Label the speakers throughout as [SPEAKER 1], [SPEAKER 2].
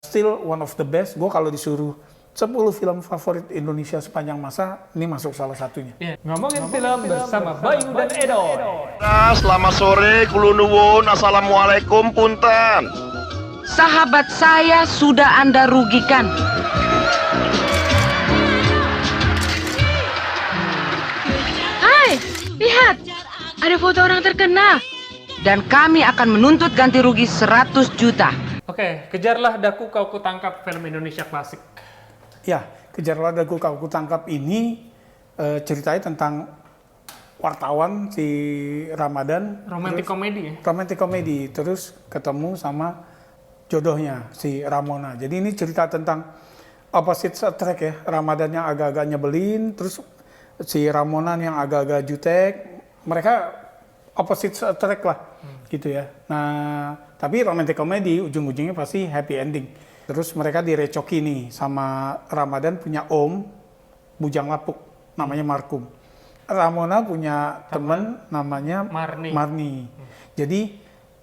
[SPEAKER 1] still one of the best. Gue kalau disuruh 10 film favorit Indonesia sepanjang masa, ini masuk salah satunya.
[SPEAKER 2] Ngomongin film bersama Bayu dan Edo.
[SPEAKER 3] Nah, selamat sore, kulunuwun, assalamualaikum, punten.
[SPEAKER 4] Sahabat saya sudah Anda rugikan. Hai, lihat. Ada foto orang terkenal. Dan kami akan menuntut ganti rugi 100 juta.
[SPEAKER 2] Oke, Kejarlah Daku Kau Kutangkap, film Indonesia klasik.
[SPEAKER 1] Ya, Kejarlah Daku Kau Kutangkap ini ceritanya tentang wartawan si Ramadan.
[SPEAKER 2] Romantic komedi ya?
[SPEAKER 1] Romantic komedi, terus ketemu sama jodohnya si Ramona. Jadi ini cerita tentang opposite attract ya. Ramadan yang agak-agak nyebelin, terus si Ramona yang agak-agak jutek. Mereka opposite attract lah, gitu ya. Nah, tapi romantic komedi ujung-ujungnya pasti happy ending. Terus mereka direcoki nih sama Ramadan punya om bujang lapuk namanya Markum. Ramona punya teman namanya Marni. Jadi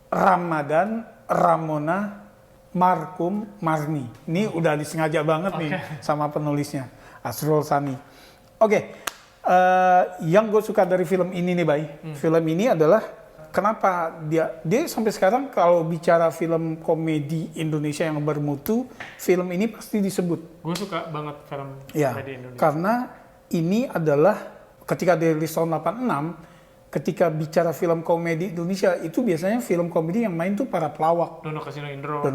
[SPEAKER 1] Ramadan, Ramona, Markum, Marni. Ini udah disengaja banget nih sama penulisnya, Asrul Sani. Yang gue suka dari film ini nih, Bay. Film ini adalah kenapa dia sampai sekarang kalau bicara film komedi Indonesia yang bermutu, film ini pasti disebut.
[SPEAKER 2] Gue suka banget film komedi Indonesia.
[SPEAKER 1] Karena ini adalah ketika dirilis tahun 86, ketika bicara film komedi Indonesia itu biasanya film komedi yang main tuh para pelawak.
[SPEAKER 2] Dono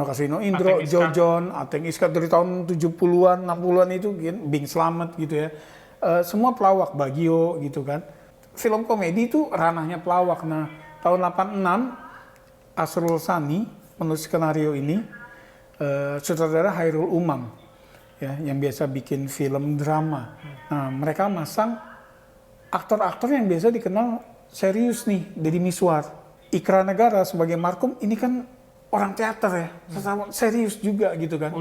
[SPEAKER 2] Kasino
[SPEAKER 1] Indro, Jojon, Ateng Iskat dari tahun 70-an, 60-an itu, Bing Slamet gitu ya. Semua pelawak, Bagio gitu kan. Film komedi itu ranahnya pelawak. Nah, tahun 86 Asrul Sani menulis skenario ini, sutradara Hairul Umam ya, yang biasa bikin film drama. Nah, mereka masang aktor-aktor yang biasa dikenal serius nih, Deddy Miswar. Ikra Negara sebagai Markum ini kan orang teater ya, serius juga gitu kan.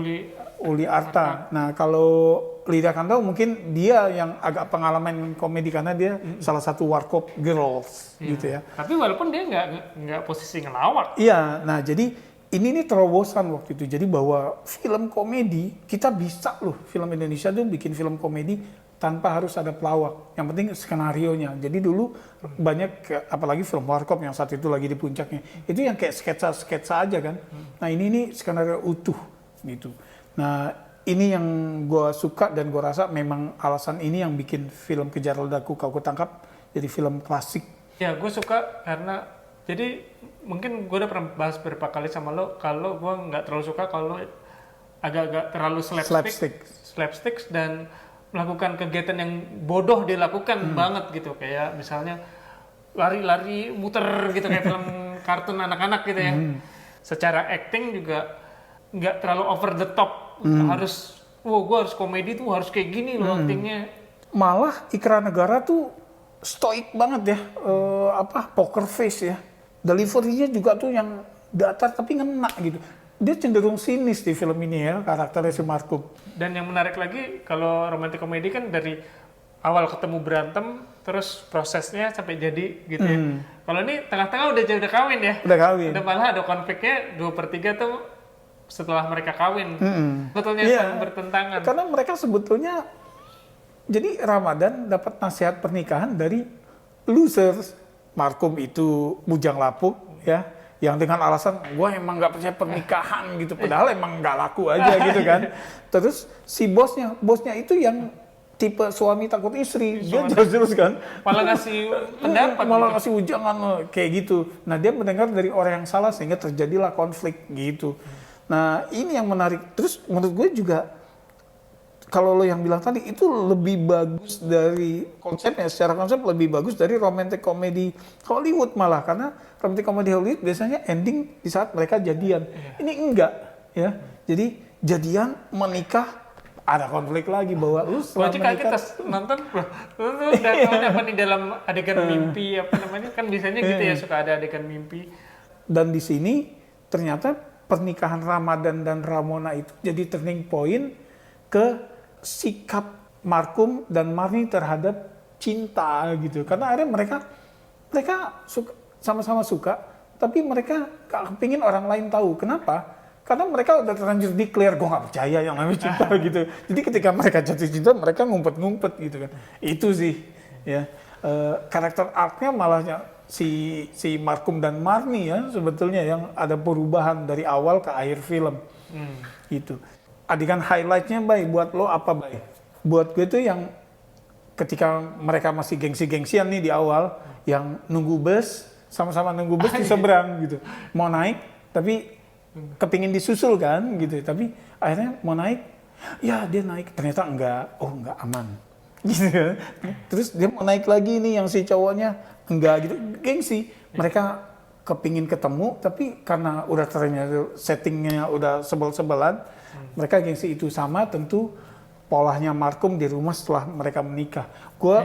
[SPEAKER 1] Uli Arta. Nah, kalau Lydia Kandau mungkin dia yang agak pengalaman komedi karena dia salah satu warkop girls gitu ya.
[SPEAKER 2] Tapi walaupun dia nggak posisi ngelawak.
[SPEAKER 1] Iya, nah jadi ini nih terobosan waktu itu. Jadi bahwa film komedi kita bisa loh, film Indonesia tuh bikin film komedi tanpa harus ada pelawak. Yang penting skenarionya. Jadi dulu banyak, apalagi film warkop yang saat itu lagi di puncaknya, itu yang kayak sketsa aja kan. Nah ini nih skenario utuh gitu. Nah ini yang gue suka dan gue rasa memang alasan ini yang bikin film Kejarlah Daku Kau Kutangkap jadi film klasik. Ya
[SPEAKER 2] gue suka karena jadi mungkin gue udah pernah bahas beberapa kali sama lo, kalau gue nggak terlalu suka kalau agak-agak terlalu slapstick dan melakukan kegiatan yang bodoh dilakukan banget gitu, kayak misalnya lari-lari muter gitu kayak film kartun anak-anak gitu ya. Secara acting juga nggak terlalu over the top, harus gue harus komedi tuh harus kayak gini loh actingnya.
[SPEAKER 1] Malah Ikra Negara tuh stoik banget ya, poker face ya, delivery-nya juga tuh yang datar tapi ngena gitu. Dia cenderung sinis di film ini ya, karakternya si Markum.
[SPEAKER 2] Dan yang menarik lagi, kalau romantic komedi kan dari awal ketemu berantem, terus prosesnya sampai jadi gitu ya. Kalau ini tengah-tengah udah kawin ya.
[SPEAKER 1] Udah kawin.
[SPEAKER 2] Udah malah ada konfliknya 2/3 tuh setelah mereka kawin. Sebetulnya saling bertentangan.
[SPEAKER 1] Karena mereka sebetulnya, jadi Ramadan dapat nasihat pernikahan dari losers. Markum itu bujang lapuk ya, yang dengan alasan gue emang nggak percaya pernikahan gitu, padahal emang nggak laku aja gitu kan. Terus si bosnya itu yang tipe suami takut istri, dia jelas-jelas kan
[SPEAKER 2] malah ngasih pendapat,
[SPEAKER 1] malah ngasih ujangan kayak gitu. Nah dia mendengar dari orang yang salah sehingga terjadilah konflik gitu. Nah ini yang menarik. Terus menurut gue juga, kalau lo yang bilang tadi itu lebih bagus dari konsepnya, secara konsep lebih bagus dari romantic comedy Hollywood malah, karena romantic comedy Hollywood biasanya ending di saat mereka jadian. Ini enggak ya. Jadi jadian, menikah, ada konflik lagi bahwa lu setelah menikah.
[SPEAKER 2] Kita nonton udah tahu apa di dalam adegan mimpi apa namanya, kan biasanya gitu ya, suka ada adegan mimpi.
[SPEAKER 1] Dan di sini ternyata pernikahan Ramadan dan Ramona itu jadi turning point ke sikap Markum dan Marni terhadap cinta gitu. Karena akhirnya mereka sama-sama suka, tapi mereka gak kepingin orang lain tahu. Kenapa? Karena mereka udah terlanjur declare, gue nggak percaya yang namanya cinta gitu. Jadi ketika mereka jatuh cinta, mereka ngumpet-ngumpet gitu kan. Itu sih, ya. Karakter arc-nya malahnya si Markum dan Marnie ya sebetulnya yang ada perubahan dari awal ke akhir film. Gitu. Adegan highlight-nya, Bay, buat lo apa, Bay? Buat gue tuh yang ketika mereka masih gengsi-gengsian nih di awal, yang nunggu bus, sama-sama nunggu bus di seberang gitu. Mau naik, tapi kepingin disusul kan gitu. Tapi akhirnya mau naik, ya dia naik, ternyata enggak aman. Gitu kan. Terus dia mau naik lagi nih yang si cowoknya, enggak gitu, gengsi. Mereka kepingin ketemu, tapi karena udah ternyata settingnya udah sebel-sebelan, mereka gengsi itu. Sama tentu polanya Markum di rumah setelah mereka menikah.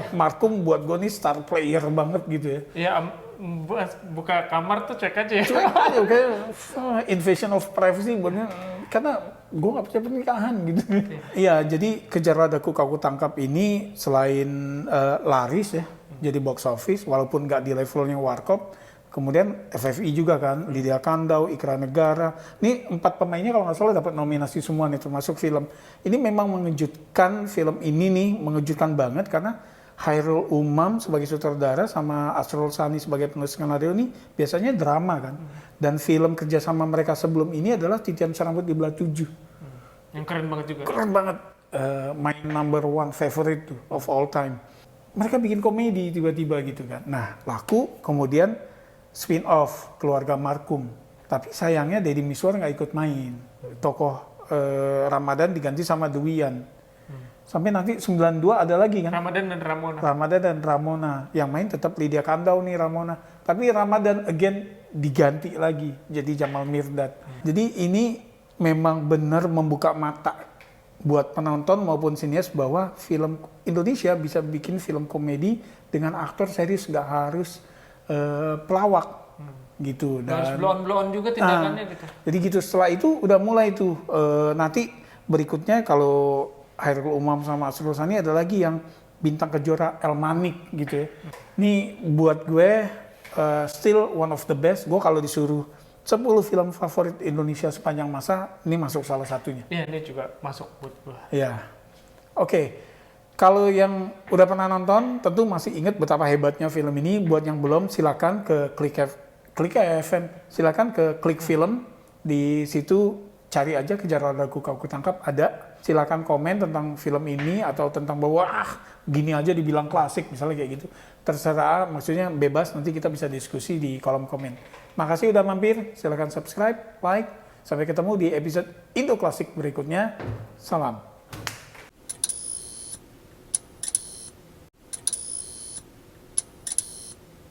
[SPEAKER 1] Markum buat gue nih star player banget gitu ya.
[SPEAKER 2] Iya, buka kamar tuh cek aja ya.
[SPEAKER 1] Cuek aja kayak invasion of privacy buatnya, karena gue nggak percaya pernikahan gitu. Iya, jadi Kejar Ladaku Kau Tangkap ini selain laris ya, jadi box office walaupun nggak di levelnya Warkop. Kemudian FFI juga kan, Lydia Kandou, Ikra Negara. Ini 4 pemainnya kalau nggak salah dapat nominasi semua nih, termasuk film. Ini memang mengejutkan, film ini nih mengejutkan banget karena Chairul Umam sebagai sutradara sama Asrul Sani sebagai penulis skenario ini biasanya drama kan. Dan film kerjasama mereka sebelum ini adalah Titian Serambut di Belah 7.
[SPEAKER 2] Yang keren banget juga.
[SPEAKER 1] Keren banget. My number one favorite tuh, of all time. Mereka bikin komedi tiba-tiba gitu kan. Nah, laku, kemudian spin-off Keluarga Markum. Tapi sayangnya Deddy Miswar nggak ikut main. Tokoh Ramadan diganti sama Dewian. Sampai nanti 92 ada lagi kan?
[SPEAKER 2] Ramadan dan Ramona.
[SPEAKER 1] Ramadan dan Ramona. Yang main tetap Lydia Kandou nih Ramona. Tapi Ramadan again diganti lagi jadi Jamal Mirdad. Jadi ini memang benar membuka mata buat penonton maupun sinias bahwa film Indonesia bisa bikin film komedi dengan aktor serius, nggak harus pelawak gitu.
[SPEAKER 2] Harus
[SPEAKER 1] Dan
[SPEAKER 2] blow-on juga tindakannya gitu.
[SPEAKER 1] jadi gitu, setelah itu udah mulai tuh nanti berikutnya kalau Chairul Umam sama Asrul Sani ada lagi yang bintang kejora El Manik gitu ya. Ini buat gue still one of the best. Gue kalau disuruh 10 film favorit Indonesia sepanjang masa, ini masuk salah satunya.
[SPEAKER 2] Iya, ini juga masuk buat gue.
[SPEAKER 1] Ya, oke. Kalau yang udah pernah nonton, tentu masih ingat betapa hebatnya film ini. Buat yang belum, silakan ke Klik FM, silakan ke Klik Film. Di situ cari aja Kejar Ladaku Kau Tangkap, ada. Silakan komen tentang film ini atau tentang bahwa gini aja dibilang klasik, misalnya kayak gitu. Terserah, maksudnya bebas. Nanti kita bisa diskusi di kolom komen. Makasih udah mampir. Silakan subscribe, like. Sampai ketemu di episode Indo Klasik berikutnya. Salam.